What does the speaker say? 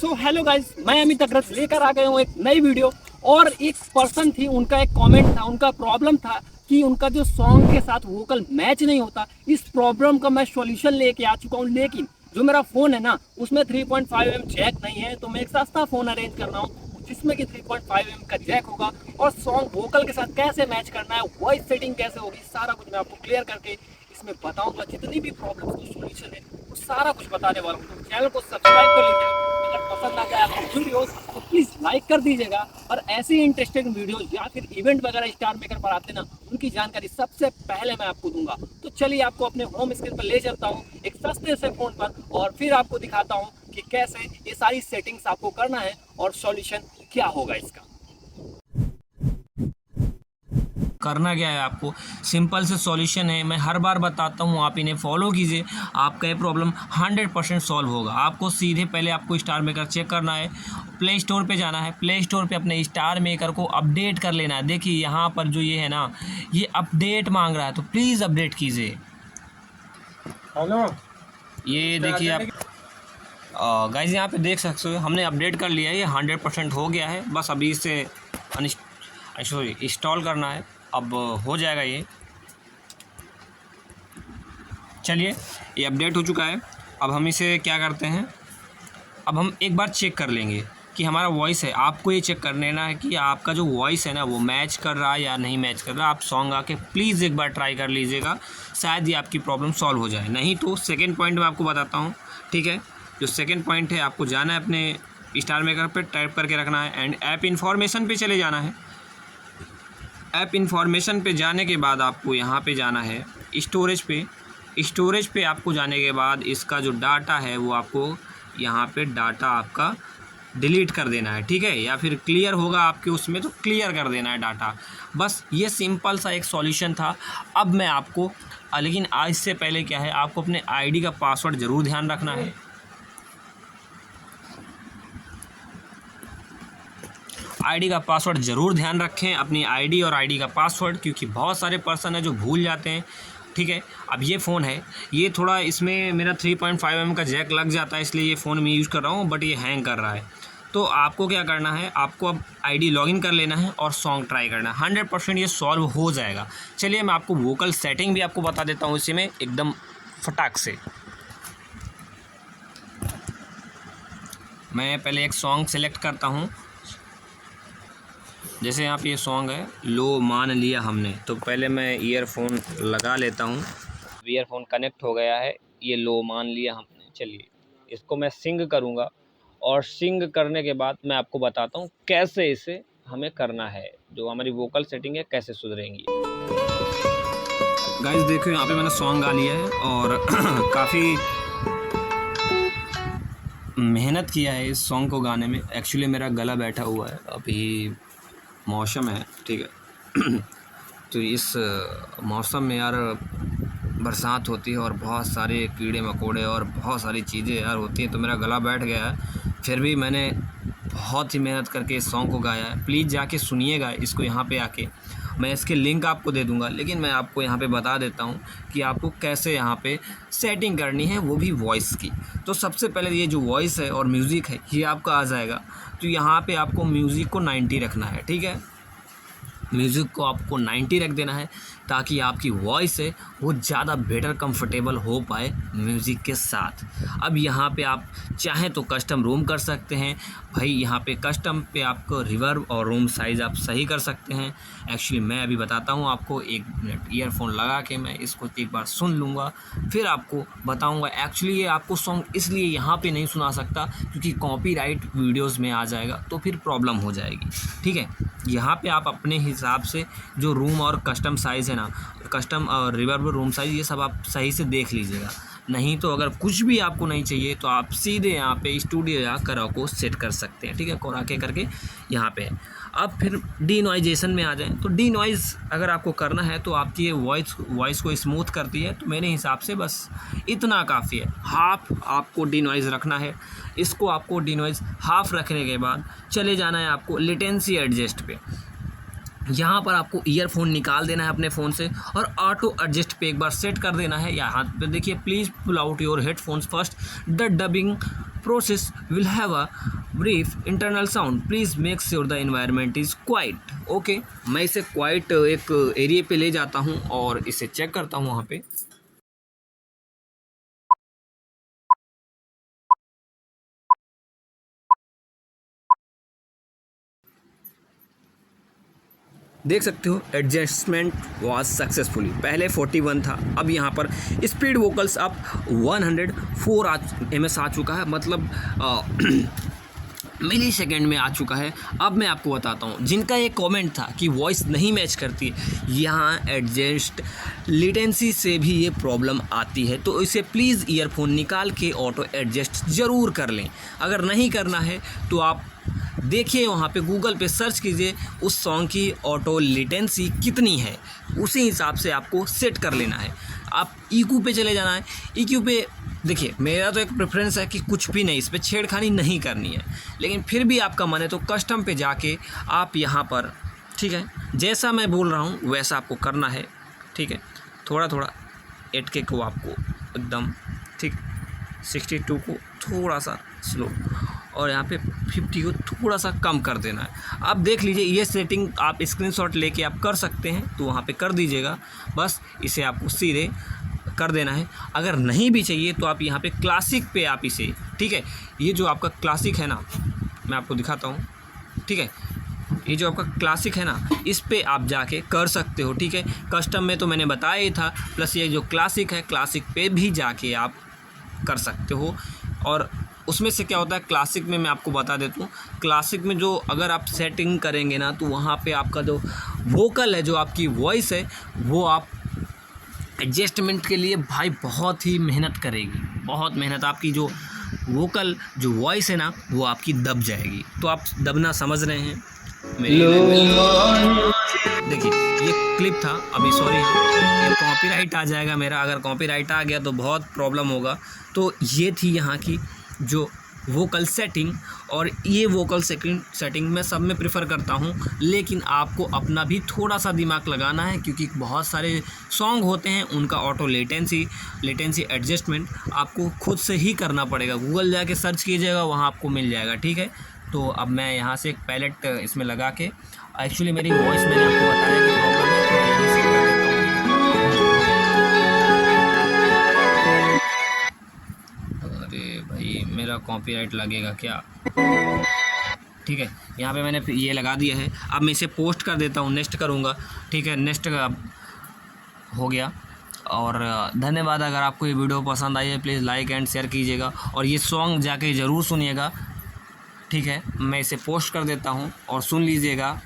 So hello guys, मैं अमित अग्रज लेकर आ गया हूँ एक नई वीडियो। और एक पर्सन थी, उनका एक कमेंट था, उनका प्रॉब्लम था कि उनका जो सॉन्ग के साथ वोकल मैच नहीं होता। इस प्रॉब्लम का मैं सॉल्यूशन लेके आ चुका हूँ, लेकिन जो मेरा फ़ोन है ना, उसमें 3.5mm जैक नहीं है। तो मैं एक सस्ता फ़ोन अरेंज कर रहा हूँ जिसमें कि 3.5mm का जैक होगा और सॉन्ग वोकल के साथ कैसे मैच करना है, वॉइस सेटिंग कैसे होगी, सारा कुछ मैं आपको क्लियर करके इसमें बताऊंगा। जितनी भी प्रॉब्लम्स का सॉल्यूशन है वो सारा कुछ बताने वाला हूँ। तो चैनल को सब्सक्राइब कर लीजिए। अगर पसंद आ गया आपको वीडियोस तो प्लीज़ लाइक कर दीजिएगा। और ऐसी इंटरेस्टिंग वीडियोस या फिर इवेंट वगैरह स्टार मेकर पर आते ना, उनकी जानकारी सबसे पहले मैं आपको दूंगा। तो चलिए आपको अपने होम स्क्रीन पर ले चलता हूँ एक सस्ते से फ़ोन पर, और फिर आपको दिखाता हूँ कि कैसे ये सारी सेटिंग्स आपको करना है और सॉल्यूशन क्या होगा इसका। करना क्या है आपको, सिंपल से सॉल्यूशन है। मैं हर बार बताता हूँ, आप इन्हें फॉलो कीजिए, आपका ये प्रॉब्लम 100% सॉल्व होगा। आपको सीधे पहले आपको स्टार मेकर चेक करना है, प्ले स्टोर पे जाना है, प्ले स्टोर पे अपने स्टार मेकर को अपडेट कर लेना है। देखिए यहाँ पर जो ये है ना, ये अपडेट मांग रहा है, तो प्लीज़ अपडेट कीजिए। हेलो, ये देखिए आप गाइज यहाँ पे देख सकते हो, हमने अपडेट कर लिया है, ये 100% हो गया है। बस अभी इसे सॉरी इंस्टॉल करना है, अब हो जाएगा ये। चलिए ये अपडेट हो चुका है। अब हम इसे क्या करते हैं, अब हम एक बार चेक कर लेंगे कि हमारा वॉइस है। आपको ये चेक कर लेना है कि आपका जो वॉइस है ना, वो मैच कर रहा है या नहीं मैच कर रहा। आप सॉन्ग आके प्लीज़ एक बार ट्राई कर लीजिएगा, शायद ये आपकी प्रॉब्लम सॉल्व हो जाए। नहीं तो सेकेंड पॉइंट मैं आपको बताता हूँ, ठीक है। जो सेकेंड पॉइंट है, आपको जाना है अपने स्टार मेकर पर, टाइप करके रखना है एंड ऐप इन्फॉर्मेशन पे चले जाना है। ऐप इन्फॉर्मेशन पे जाने के बाद आपको यहाँ पे जाना है स्टोरेज पे। स्टोरेज पे आपको जाने के बाद इसका जो डाटा है वो आपको यहाँ पे डाटा आपका डिलीट कर देना है, ठीक है। या फिर क्लियर होगा आपके उसमें, तो क्लियर कर देना है डाटा। बस ये सिंपल सा एक सॉल्यूशन था। अब मैं आपको लेकिन आज से पहले क्या है, आपको अपने आईडी का पासवर्ड ज़रूर ध्यान रखना है। आईडी का पासवर्ड ज़रूर ध्यान रखें, अपनी आईडी और आईडी का पासवर्ड, क्योंकि बहुत सारे पर्सन हैं जो भूल जाते हैं, ठीक है। अब ये फ़ोन है, ये थोड़ा इसमें मेरा 3.5mm का जैक लग जाता है, इसलिए ये फ़ोन मैं यूज़ कर रहा हूँ, बट ये हैंग कर रहा है। तो आपको क्या करना है, आपको अब आईडी लॉगिन कर लेना है और सॉन्ग ट्राई करना है। 100% ये सॉल्व हो जाएगा। चलिए मैं आपको वोकल सेटिंग भी आपको बता देता हूँ इसी में एकदम फटाक से। मैं पहले एक सॉन्ग सेलेक्ट करता हूँ, जैसे यहाँ पे ये सॉन्ग है लो मान लिया हमने। तो पहले मैं ईयरफोन लगा लेता हूँ। ईयरफोन कनेक्ट हो गया है, ये लो मान लिया हमने। चलिए इसको मैं सिंग करूँगा, और सिंग करने के बाद मैं आपको बताता हूँ कैसे इसे हमें करना है, जो हमारी वोकल सेटिंग है कैसे सुधरेंगी। गाइस देखो यहाँ पे मैंने सॉन्ग गा लिया है और काफ़ी मेहनत किया है इस सॉन्ग को गाने में। एक्चुअली मेरा गला बैठा हुआ है, अभी मौसम है, ठीक है। तो इस मौसम में यार बरसात होती है और बहुत सारे कीड़े मकोड़े और बहुत सारी चीज़ें यार होती हैं, तो मेरा गला बैठ गया है। फिर भी मैंने बहुत ही मेहनत करके इस सॉन्ग को गाया है। प्लीज़ जाके सुनिएगा इसको, यहाँ पे आके मैं इसके लिंक आपको दे दूँगा, लेकिन मैं आपको यहाँ पे बता देता हूँ कि आपको कैसे यहाँ पे सेटिंग करनी है, वो भी वॉइस की। तो सबसे पहले ये जो वॉइस है और म्यूज़िक है ये आपका आ जाएगा। तो यहाँ पे आपको म्यूज़िक को 90 रखना है, ठीक है। म्यूज़िक को आपको 90 रख देना है, ताकि आपकी वॉइस है वो ज़्यादा बेटर कंफर्टेबल हो पाए म्यूज़िक के साथ। अब यहाँ पे आप चाहें तो कस्टम रूम कर सकते हैं भाई। यहाँ पे कस्टम पे आपको रिवर्ब और रूम साइज़ आप सही कर सकते हैं। एक्चुअली मैं अभी बताता हूँ आपको, 1 मिनट ईयरफोन लगा के मैं इसको एक बार सुन लूँगा, फिर आपको बताऊँगा। एक्चुअली ये आपको सॉन्ग इसलिए यहाँ पे नहीं सुना सकता क्योंकि कॉपीराइट वीडियोज़ में आ जाएगा, तो फिर प्रॉब्लम हो जाएगी, ठीक है। यहाँ पे आप अपने हिसाब से जो रूम और कस्टम साइज़ है ना, कस्टम और रिवर्ब रूम साइज़, ये सब आप सही से देख लीजिएगा। नहीं तो अगर कुछ भी आपको नहीं चाहिए तो आप सीधे यहाँ पे स्टूडियो या कराओके सेट कर सकते हैं, ठीक है। कराओके करके यहाँ पे है। अब फिर डी नॉइजेशन में आ जाएँ, तो डी नॉइज़ अगर आपको करना है तो आपकी ये वॉइस को स्मूथ करती है, तो मेरे हिसाब से बस इतना काफ़ी है। हाफ आपको डी नॉइज़ रखना है। इसको आपको डी नॉइज़ हाफ रखने के बाद चले जाना है आपको लेटेंसी एडजस्ट पे। यहाँ पर आपको ईयरफोन निकाल देना है अपने फ़ोन से और ऑटो एडजस्ट पे एक बार सेट कर देना है। यहाँ पे देखिए, please pull out your headphones first, the dubbing process will have a brief internal sound. Please make sure the environment is quiet. Okay, मैं इसे quiet एक एरिया पे ले जाता हूँ और इसे चेक करता हूँ वहाँ पे। देख सकते हो एडजस्टमेंट वाज सक्सेसफुली, पहले 41 था, अब यहाँ पर स्पीड वोकल्स अब 104 ms आ चुका है, मतलब मिली सेकेंड में आ चुका है। अब मैं आपको बताता हूँ, जिनका ये कमेंट था कि वॉइस नहीं मैच करती, यहाँ एडजस्ट लेटेंसी से भी ये प्रॉब्लम आती है, तो इसे प्लीज़ ईयरफोन निकाल के ऑटो एडजस्ट ज़रूर कर लें। अगर नहीं करना है तो आप देखिए, वहाँ पे गूगल पे सर्च कीजिए उस सॉन्ग की ऑटो लेटेंसी कितनी है, उसी हिसाब से आपको सेट कर लेना है। आप ईक्यू पे चले जाना है। ईक्यू पे देखिए, मेरा तो एक प्रेफरेंस है कि कुछ भी नहीं, इस पर छेड़खानी नहीं करनी है, लेकिन फिर भी आपका मन है तो कस्टम पे जाके आप यहाँ पर, ठीक है, जैसा मैं बोल रहा हूँ वैसा आपको करना है, ठीक है। थोड़ा थोड़ा 8K को आपको एकदम ठीक, 62 को थोड़ा सा स्लो, और यहाँ पे 50 को थोड़ा सा कम कर देना है। आप देख लीजिए, ये सेटिंग आप स्क्रीनशॉट लेके आप कर सकते हैं, तो वहाँ पे कर दीजिएगा। बस इसे आपको सीधे कर देना है। अगर नहीं भी चाहिए तो आप यहाँ पे क्लासिक पे आप इसे, ठीक है, ये जो आपका क्लासिक है ना, मैं आपको दिखाता हूँ, ठीक है, ये जो आपका क्लासिक है ना, इस पे आप जाके कर सकते हो, ठीक है। कस्टम में तो मैंने बताया ही था, प्लस ये जो क्लासिक है, क्लासिक पे भी जाके आप कर सकते हो। और उसमें से क्या होता है, क्लासिक में मैं आपको बता देता हूँ, क्लासिक में जो अगर आप सेटिंग करेंगे ना, तो वहाँ पे आपका जो वोकल है, जो आपकी वॉइस है, वो आप एडजस्टमेंट के लिए भाई बहुत ही मेहनत करेगी, बहुत मेहनत। आपकी जो वोकल जो वॉइस है ना, वो आपकी दब जाएगी। तो आप दबना समझ रहे हैं मेरी। देखिए, ये क्लिप था, अभी सॉरी ये कॉपीराइट आ जाएगा मेरा, अगर कॉपीराइट आ गया तो बहुत प्रॉब्लम होगा। तो ये थी यहाँ की जो वोकल सेटिंग, और ये वोकल सेटिंग मैं सब में प्रेफर करता हूँ, लेकिन आपको अपना भी थोड़ा सा दिमाग लगाना है, क्योंकि बहुत सारे सॉन्ग होते हैं उनका ऑटो लेटेंसी एडजस्टमेंट आपको खुद से ही करना पड़ेगा। गूगल जाके सर्च कीजिएगा, वहाँ आपको मिल जाएगा, ठीक है। तो अब मैं यहाँ से एक पैलेट इसमें लगा के, एक्चुअली मेरी वॉइस मैंने आपको बताया कि प्रॉब्लम है, तो मैं यहीं से कर देता हूँ। अरे भाई, मेरा कॉपीराइट लगेगा क्या? ठीक है, यहाँ पे मैंने ये लगा दिया है। अब मैं इसे पोस्ट कर देता हूँ, नेक्स्ट करूँगा, ठीक है। नेक्स्ट हो गया। और धन्यवाद। अगर आपको ये वीडियो पसंद आई है, प्लीज़ लाइक एंड शेयर कीजिएगा, और ये सॉन्ग जाके ज़रूर सुनिएगा, ठीक है। मैं इसे पोस्ट कर देता हूँ और सुन लीजिएगा।